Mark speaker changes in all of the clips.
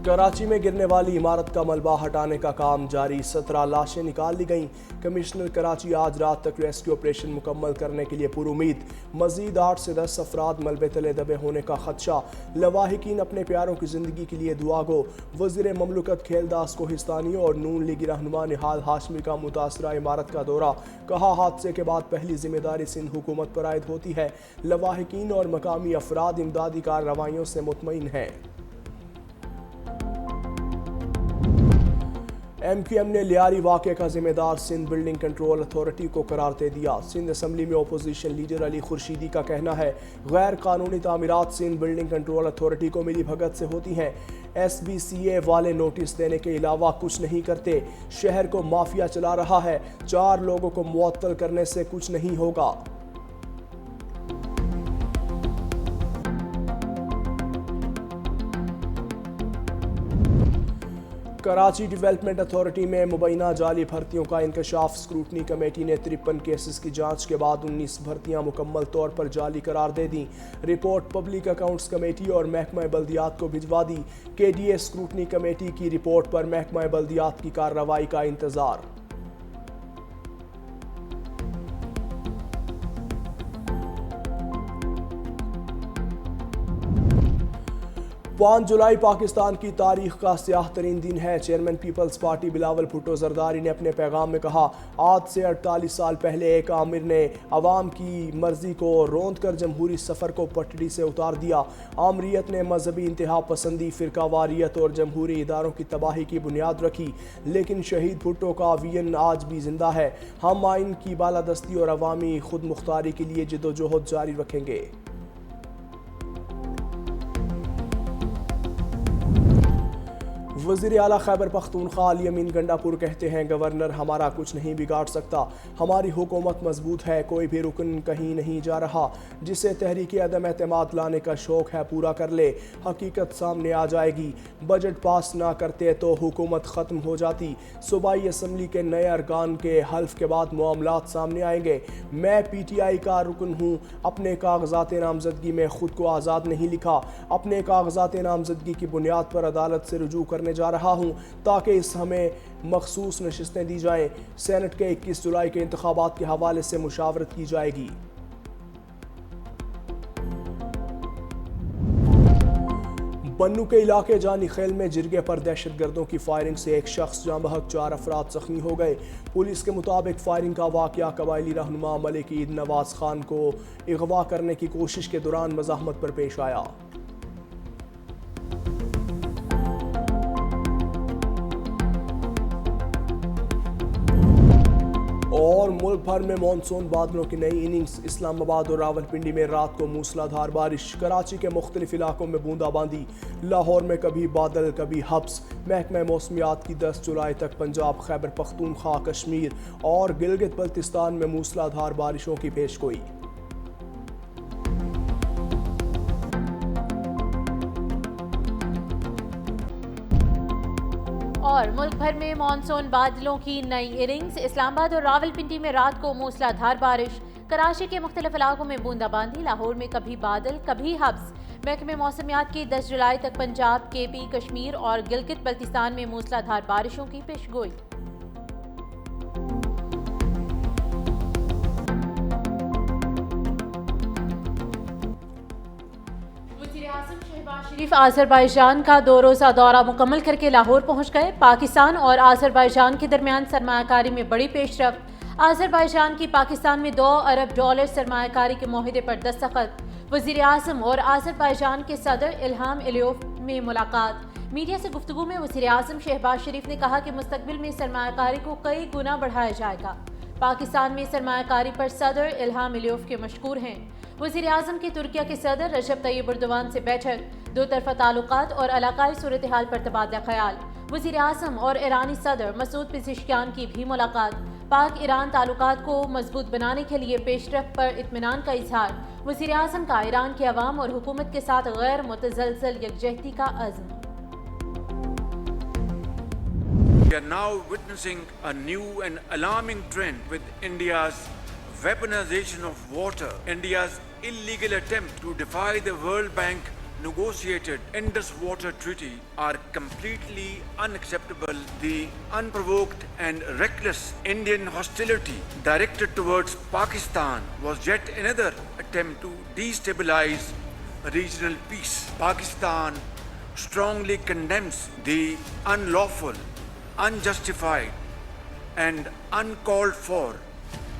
Speaker 1: कराची में गिरने वाली इमारत का मलबा हटाने का काम जारी, 17 लाशें निकाल ली गईं। कमिश्नर कराची आज रात तक रेस्क्यू ऑपरेशन मुकम्मल करने के लिए पुरुमीद। मजीद 8 से 10 अफराद मलबे तले दबे होने का खदशा। लवाहिकीन अपने प्यारों की जिंदगी के लिए दुआ गो। वज़ीर ममलकत खेलदास कोहिस्तानी और नून लीगी रहनुमा निहाल हाशमी का मुतासरा इमारत का दौरा। कहा, हादसे के बाद पहली जिम्मेदारी सिंध हुकूमत पर आयद होती है। लवाहिकीन और मकामी अफराद इमदादी कार्रवाइयों से मुतमईन हैं। MQM ने लियारी वाक़े का जिम्मेदार सिंध बिल्डिंग कंट्रोल अथॉरिटी को करार दे दिया। सिंध असम्बली में अपोजिशन लीडर अली खुर्शीदी का कहना है, गैर कानूनी तामीरात सिंध बिल्डिंग कंट्रोल अथॉरिटी को मिली भगत से होती हैं। SBCA वाले नोटिस देने के अलावा कुछ नहीं करते। शहर को माफिया चला रहा है। 4 लोगों को मुअत्तल करने से कुछ नहीं होगा। कराची डेवलपमेंट अथॉरिटी में मुबैना जाली भर्तियों का इंकशाफ। स्क्रूटनी कमेटी ने 53 केसेस की जांच के बाद 19 भर्तियां मुकम्मल तौर पर जाली करार दे दी। रिपोर्ट पब्लिक अकाउंट्स कमेटी और महकमा बल्दियात को भिजवा दी। KDA स्क्रूटनी कमेटी की रिपोर्ट पर महकमा बल्दियात की कार्रवाई का इंतजार। 5 जुलाई पाकिस्तान की तारीख का स्याह तरीन दिन है। चेयरमैन पीपल्स पार्टी बिलावल भुट्टो जरदारी ने अपने पैगाम में कहा, आज से 48 साल पहले एक आमिर ने अवाम की मर्जी को रोंद कर जमहूरी सफ़र को पटड़ी से उतार दिया। आमरीत ने मजहबी इंतहा पसंदी, फ़िरकावारियत और जमहूरी इदारों की तबाही की बुनियाद रखी, लेकिन शहीद भुट्टो का विजन आज भी जिंदा है। हम आइन की बालादस्ती और अवामी खुद मुख्तारी के लिए जिद्दोजहद जारी रखेंगे। वज़ीर आला खैबर पख्तूनख्वा अली अमीन गंडापुर कहते हैं, गवर्नर हमारा कुछ नहीं बिगाड़ सकता। हमारी हुकूमत मजबूत है, कोई भी रुकन कहीं नहीं जा रहा। जिसे तहरीक अदम एतमाद लाने का शौक है पूरा कर ले, हकीकत सामने आ जाएगी। बजट पास ना करते तो हुकूमत ख़त्म हो जाती। सूबाई असम्बली के नए अरकान के हल्फ के बाद मामलात सामने आएंगे। मैं PTI का रुकन हूँ। अपने कागजात नामजदगी में खुद को आज़ाद नहीं लिखा। अपने कागजात नामजदगी की बुनियाद पर अदालत से रुजू करने जा रहा हूं ताकि इस हमें मखसूस नशिस्तें दी जाएं। सेनेट के 21 जुलाई के इंतखाबात के हवाले से मुशावरत की जाएगी। बन्नू के इलाके जानी खेल में जिरगे पर दहशतगर्दों की फायरिंग से एक शख्स जाँ बहक 4 अफराद जख्मी हो गए। पुलिस के मुताबिक फायरिंग का वाकया कबायली रहनुमा मलिक ईद नवाज खान को अगवा करने की कोशिश के दौरान मज़ाहमत पर पेश आया। और मुल्क भर में मानसून बादलों की नई इनिंग्स। इस्लामाबाद और रावलपिंडी में रात को मूसलाधार बारिश। कराची के मुख्तलिफ इलाकों में बूंदाबांदी। लाहौर में कभी बादल कभी हब्स। महकमा मौसमियात की 10 जुलाई तक पंजाब, खैबर पख्तूनख्वा, कश्मीर और गिलगित बल्तिस्तान में मूसलाधार बारिशों की पेशगोई।
Speaker 2: और मुल्क भर में मानसून बादलों की नई इनिंग्स। इस्लामाबाद और रावलपिंडी में रात को मूसलाधार बारिश। कराची के मुख्तलिफ इलाकों में बूंदाबांदी। लाहौर में कभी बादल कभी हब्स। महकमे मौसमियात की 10 जुलाई तक पंजाब, KP, कश्मीर और गिलगित बल्तिस्तान में मूसलाधार बारिशों की पेशगोई। शरीफ आज़रबाईजान का 2 रोज़ा दौरा मुकम्मल करके लाहौर पहुंच गए। पाकिस्तान और आज़रबाईजान के दरमियान सरमायाकारी में बड़ी पेशरफ्त। आज़रबाईजान की पाकिस्तान में $2 अरब सरमायाकारी के मुआहदे पर दस्तखत। वज़ीर आज़म और आज़रबाईजान के सदर इल्हाम अलियोव में मुलाकात। मीडिया से गुफ्तगू में वज़ीर आज़म शहबाज शरीफ ने कहा कि मुस्तकबिल में सरमायाकारी को कई गुना बढ़ाया जाएगा। पाकिस्तान में सरमायाकारी पर सदर इल्हाम अलियोव के मशकूर हैं। वज़ीर आज़म की तुर्किया के सदर रजब तैयब एर्दोगान से बैठक। 2 तरफ़ा ताल्लुकात और इलाकाई सूरत हाल पर तबादला ख्याल। वज़ीर आज़म और ईरानी सदर मसूद पेज़ेश्कियान की भी मुलाकात। पाक ईरान ताल्लुकात को मजबूत बनाने के लिए पेशरफ्त पर इत्मीनान का इजहार। वज़ीर आज़म का ईरान के अवाम और हुकूमत के साथ गैर मुतज़लज़ल यकजहती का अज़्म।
Speaker 3: We are now witnessing a new and alarming trend with India's weaponization of water. India's illegal attempt to defy the World Bank negotiated Indus Water Treaty are completely unacceptable. The unprovoked and reckless Indian hostility directed towards Pakistan was yet another attempt to destabilize regional peace. Pakistan strongly condemns the unlawful, unjustified and uncalled for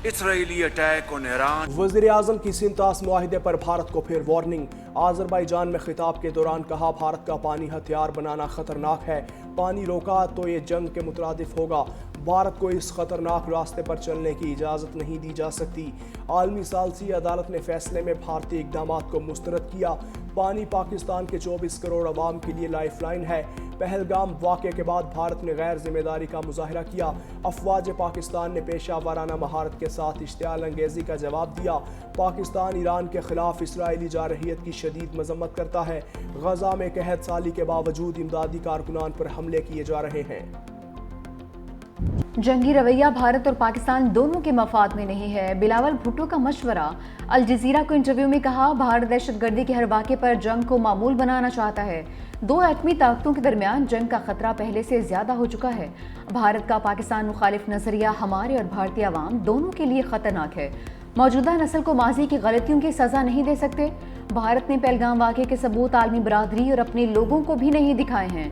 Speaker 3: Israeli attack on Iran.
Speaker 1: वज़ीर-ए-आज़म की सिंतास मुआहिदे पर भारत को फिर warning. Azerbaijan में खिताब के दौरान कहा, भारत का पानी हथियार बनाना खतरनाक है, पानी रोका तो ये जंग के मुतरादिफ होगा। भारत को इस खतरनाक रास्ते पर चलने की इजाज़त नहीं दी जा सकती। आलमी सालसी अदालत ने फैसले में भारतीय इक़दामात को मुस्तरद किया। पानी पाकिस्तान के 24 करोड़ अवाम के लिए लाइफलाइन है। पहलगाम वाक़े के बाद भारत ने गैर जिम्मेदारी का मुजाहरा किया। अफवाज पाकिस्तान ने पेशा वाराना महारत के साथ इश्तियाल अंगेज़ी का जवाब दिया। पाकिस्तान ईरान के खिलाफ इसराइली जारहियत की शदीद मजम्मत करता है। गजा में कहत साली के बावजूद इमदादी कारकुनान पर हमले किए जा रहे हैं।
Speaker 4: जंगी रवैया भारत और पाकिस्तान दोनों के मफाद में नहीं है। बिलावल भुट्टो का मशवरा। अल जज़ीरा को इंटरव्यू में कहा, भारत दहशतगर्दी के हर वाक़े पर जंग को मामूल बनाना चाहता है। दो एटमी ताकतों के दरमियान जंग का खतरा पहले से ज़्यादा हो चुका है। भारत का पाकिस्तान मुखालिफ नज़रिया हमारे और भारतीय अवाम दोनों के लिए ख़तरनाक है। मौजूदा नस्ल को माजी की गलतियों की सज़ा नहीं दे सकते। भारत ने पहलगाम वाक़े के सबूत आलमी बरादरी और अपने लोगों को भी नहीं दिखाए हैं।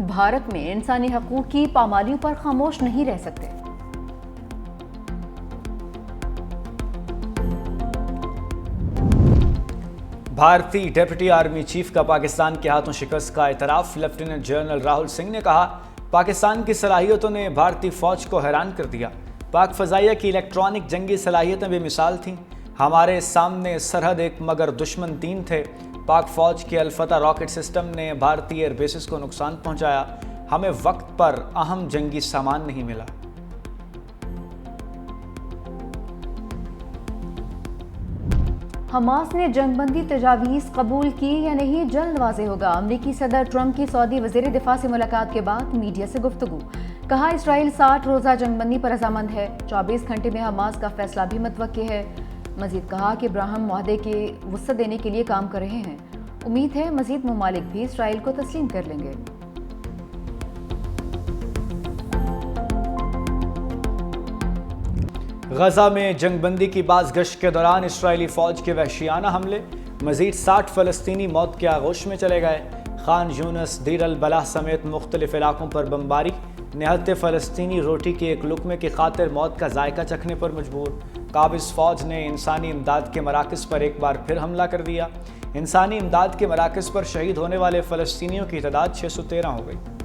Speaker 4: भारत में इंसानी हकूक़ की पामालियों पर खामोश नहीं रह सकते।
Speaker 5: भारतीय डेप्यूटी आर्मी चीफ का पाकिस्तान के हाथों शिकस्त का एतराफ़। लेफ्टिनेंट जनरल राहुल सिंह ने कहा, पाकिस्तान की सलाहियतों ने भारतीय फ़ौज को हैरान कर दिया। पाक फ़ज़ाइया की इलेक्ट्रॉनिक जंगी सलाहियतें बेमिसाल थीं। हमारे सामने सरहद एक मगर दुश्मन 3 थे। पाक फ़ौज के अल-फतह रॉकेट सिस्टम ने भारतीय एयर बेसिस को नुकसान पहुंचाया। हमें वक्त पर अहम जंगी सामान नहीं मिला।
Speaker 4: हमास ने जंगबंदी तजावीज़ कबूल की या नहीं, जल्द वाज़ेह होगा। अमरीकी सदर ट्रंप की सऊदी वज़ीर दिफा से मुलाकात के बाद मीडिया से गुफ्तगू। कहा, इसराइल 60 रोज़ा जंगबंदी पर रज़ामंद है। 24 घंटे में हमास का फैसला भी मुतवक्की है। मजीद कहा कि इब्राहिम मुआहदे के वुसअत देने के लिए काम कर रहे हैं। उम्मीद है मजीद ममालिक भी इसराइल को तस्लीम कर लेंगे।
Speaker 5: गजा में जंगबंदी की बाज़गश्त के दौरान इसराइली फ़ौज के वहशियाना हमले। मजीद 60 फ़लस्तीनी मौत के आगोश में चले गए। खान यूनस, दीर अल बलाह समेत मुख्तलिफ इलाकों पर बमबारी। निहत्ते फ़लस्तीनी रोटी के एक लुकमे की खातिर मौत का जायका चखने पर मजबूर। काबिज़ फ़ौज ने इंसानी इमदाद के मराकज़ पर एक बार फिर हमला कर दिया। इंसानी इमदाद के मराकज़ पर शहीद होने वाले फ़लस्तीनियों की तादाद 613 हो गई।